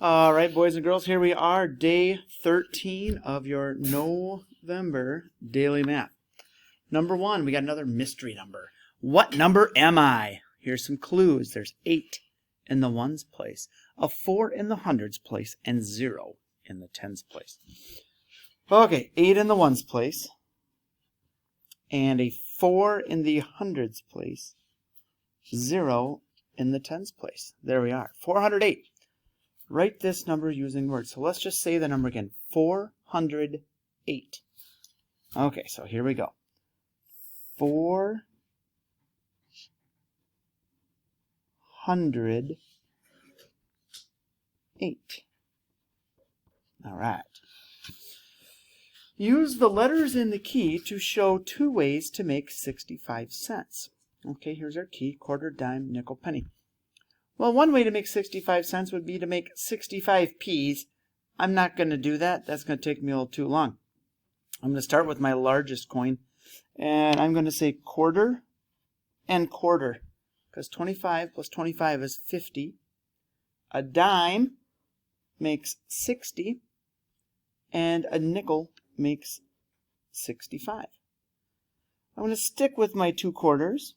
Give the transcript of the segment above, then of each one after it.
All right, boys and girls, here we are, day 13 of your November daily math. Number 1, we got another mystery number. What number am I? Here's some clues. There's 8 in the ones place, a 4 in the hundreds place, and 0 in the tens place. Okay, 8 in the ones place, and a 4 in the hundreds place, 0 in the tens place. There we are, 408. Write this number using words. So let's just say the number again, 408. Okay, so here we go. 408. All right. Use the letters in the key to show 2 ways to make 65 cents. Okay, here's our key, quarter, dime, nickel, penny. Well, one way to make 65 cents would be to make 65 P's. I'm not going to do that. That's going to take me a little too long. I'm going to start with my largest coin, and I'm going to say quarter and quarter, because 25 plus 25 is 50. A dime makes 60, and a nickel makes 65. I'm going to stick with my 2 quarters,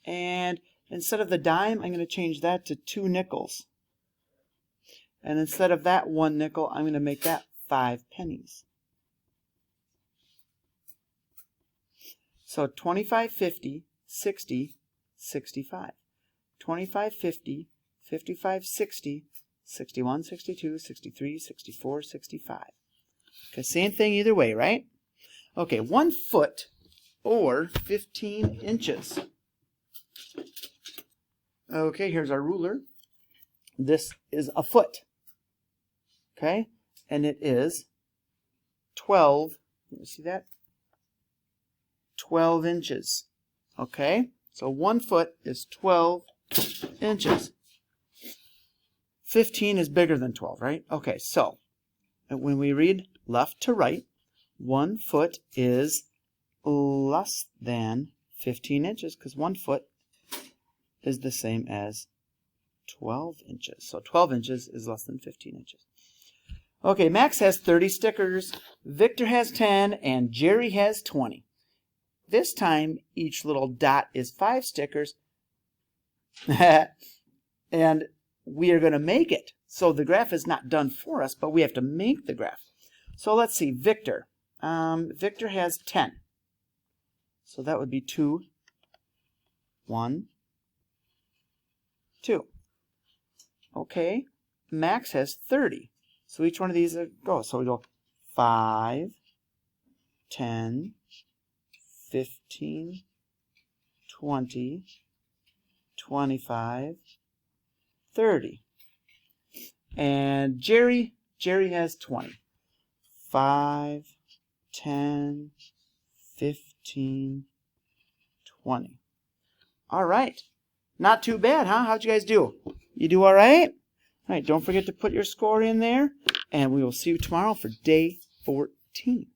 and instead of the dime, I'm going to change that to 2 nickels. And instead of that 1 nickel, I'm going to make that 5 pennies. So 25, 50, 60, 65. 25, 50, 55, 60, 61, 62, 63, 64, 65. Okay, same thing either way, right? Okay, 1 foot or 15 inches. Okay, here's our ruler. This is a foot. Okay, and it is 12. You see that? 12 inches. Okay, so 1 foot is 12 inches. 15 is bigger than 12, right? Okay, so when we read left to right, 1 foot is less than 15 inches because 1 foot is the same as 12 inches. So 12 inches is less than 15 inches. Okay, Max has 30 stickers, Victor has 10, and Jerry has 20. This time, each little dot is 5 stickers, and we are going to make it. So the graph is not done for us, but we have to make the graph. So let's see, Victor. Victor has 10. So that would be 2, 1, 2. Okay, Max has 30. So each one of these goes. So we go 5, 10, 15, 20, 25, 30. And Jerry has 20. 5, 10, 15, 20. All right. Not too bad, huh? How'd you guys do? You do all right? All right, don't forget to put your score in there, and we will see you tomorrow for day 14.